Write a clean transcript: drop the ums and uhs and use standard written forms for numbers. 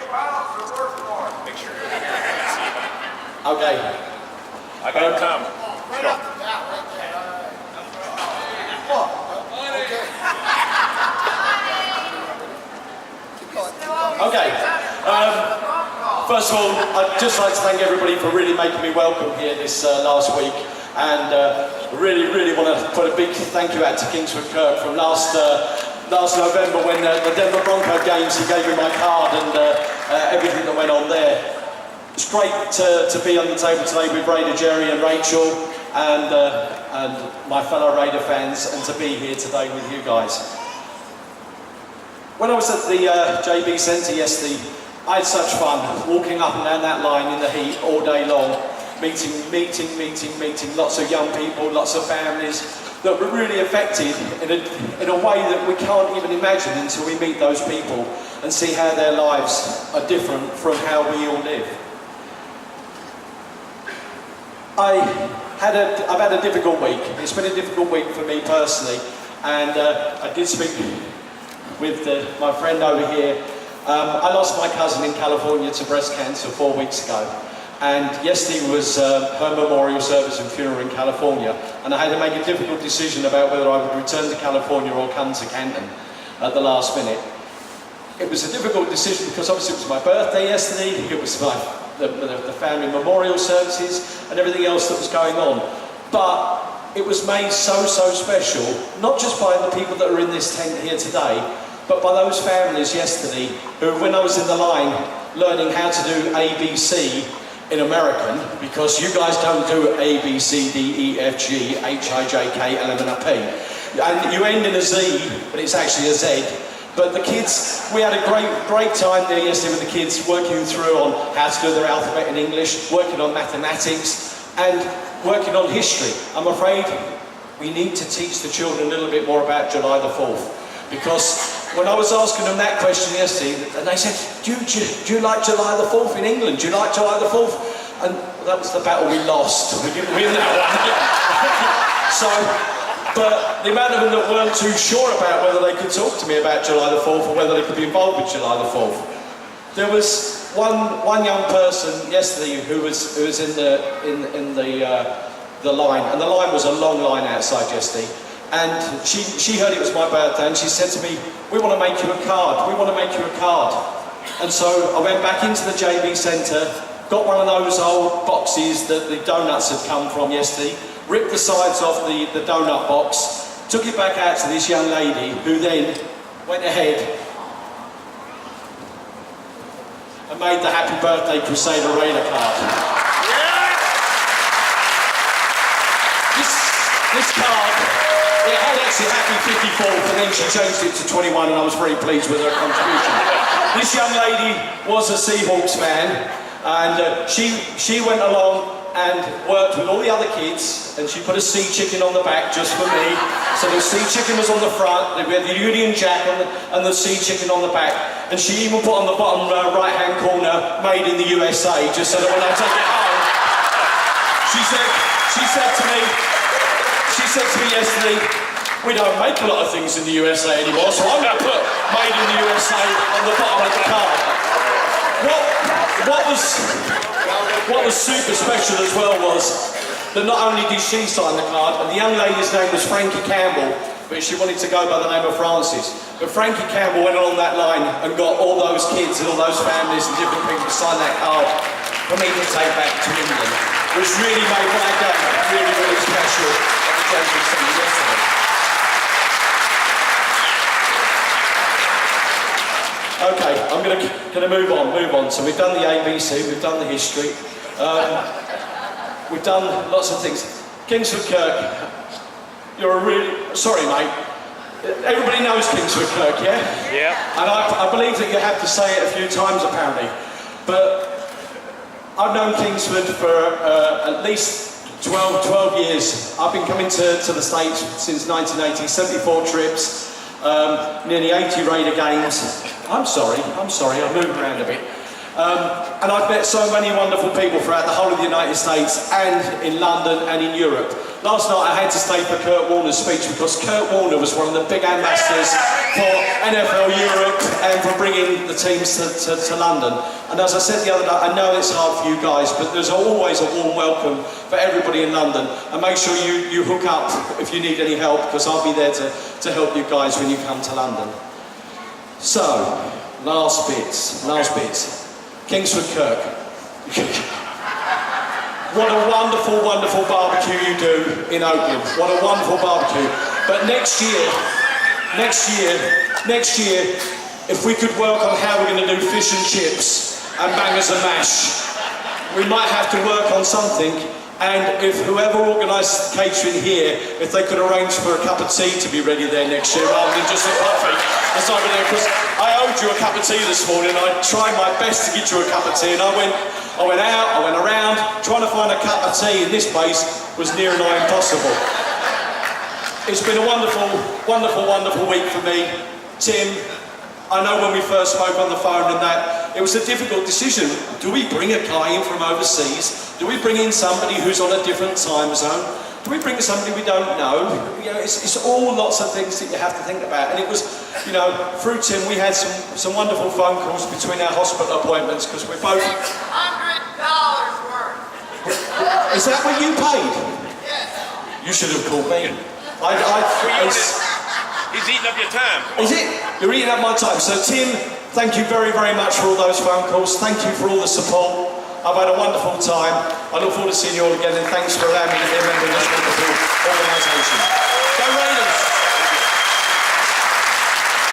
Okay. I got Tom. Let's go. Okay. First of all, I'd just like to thank everybody for really making me welcome here this last week, and really want to put a big thank you out to Kingsford Kirk from last November when the Denver Bronco games. He gave me my card and everything that went on there. It's great to be on the table today with Raider Jerry and Rachel and my fellow Raider fans, and to be here today with you guys. When I was at the JB Centre yesterday, I had such fun walking up and down that line in the heat all day long, meeting lots of young people, lots of families that were really affected in a way that we can't even imagine until we meet those people and see how their lives are different from how we all live. I've had a difficult week. It's been a difficult week for me personally, and I did speak with my friend over here. I lost my cousin in California to breast cancer 4 weeks ago, and yesterday was her memorial service and funeral in California, and I had to make a difficult decision about whether I would return to California or come to Canton at the last minute. It was a difficult decision because obviously it was my birthday yesterday, it was the family memorial services and everything else that was going on, but it was made so special, not just by the people that are in this tent here today, but by those families yesterday who, when I was in the line learning how to do ABC in American, because you guys don't do A, B, C, D, E, F, G, H, I, J, K, L, M, N, P. And you end in a Z, but it's actually a Z. But the kids, we had a great time there yesterday with the kids, working through on how to do their alphabet in English, working on mathematics, and working on history. I'm afraid we need to teach the children a little bit more about July the 4th. Because when I was asking them that question yesterday, and they said, do you like July the 4th in England? Do you like July the 4th? And that was the battle we lost. We didn't win that one. But the amount of them that weren't too sure about whether they could talk to me about July the 4th or whether they could be involved with July the 4th. There was one young person yesterday who was in the line, and the line was a long line outside yesterday. And she heard it was my birthday, and she said to me, we want to make you a card, we want to make you a card. And so I went back into the JB Centre, got one of those old boxes that the donuts had come from yesterday, ripped the sides off the donut box, took it back out to this young lady, who then went ahead and made the Happy Birthday Crusader Raider card. This card, it had actually Happy 54th, and then she changed it to 21, and I was very pleased with her contribution. This young lady was a Seahawks fan, and she went along and worked with all the other kids, and she put a sea chicken on the back just for me. So the sea chicken was on the front, we had the Union Jack and the sea chicken on the back, and she even put on the bottom right-hand corner, made in the USA, just so that when I take it home, she said to me yesterday, we don't make a lot of things in the USA anymore, so I'm going to put made in the USA on the bottom of the card. What was super special as well was that not only did she sign the card, and the young lady's name was Frankie Campbell, but she wanted to go by the name of Francis. But Frankie Campbell went along that line and got all those kids and all those families and different people to sign that card for me to take back to England, which really made my day really special at the JB Centre yesterday. Okay, I'm going to move on. So we've done the ABC, we've done the history, we've done lots of things. Kingsford Kirk, you're a really, sorry mate, everybody knows Kingsford Kirk, yeah? Yeah. And I believe that you have to say it a few times apparently, but I've known Kingsford for at least 12 years. I've been coming to the States since 1980, 74 trips, nearly 80 Raider games. I'm sorry, I moved around a bit. And I've met so many wonderful people throughout the whole of the United States and in London and in Europe. last night I had to stay for Kurt Warner's speech because Kurt Warner was one of the big ambassadors for NFL Europe and for bringing the teams to London. And as I said the other day, I know it's hard for you guys, but there's always a warm welcome for everybody in London. And make sure you hook up if you need any help, because I'll be there to help you guys when you come to London. So, last bits. Kingsford Kirk. What a wonderful, wonderful barbecue you do in Oakland. What a wonderful barbecue. But next year, if we could work on how we're going to do fish and chips and bangers and mash, we might have to work on something. And if whoever organised catering here, if they could arrange for a cup of tea to be ready there next year rather than just a coffee. That's over there, because I owed you a cup of tea this morning. I tried my best to get you a cup of tea, and I went out, I went around, trying to find a cup of tea in this place was near and nigh impossible. It's been a wonderful, wonderful, wonderful week for me. Tim, I know when we first spoke on the phone and that, it was a difficult decision. Do we bring a guy in from overseas? Do we bring in somebody who's on a different time zone? Do we bring in somebody we don't know? You know, it's all lots of things that you have to think about. And it was, you know, through Tim, we had some wonderful phone calls between our hospital appointments because we're both... $600 worth. Is that what you paid? Yes. You should have called me. He's eating up your time. Is it? You're eating up my time. So Tim, thank you very, very much for all those phone calls. Thank you for all the support. I've had a wonderful time. I look forward to seeing you all again, and thanks for allowing me to be a member of this wonderful organisation. Go Raiders!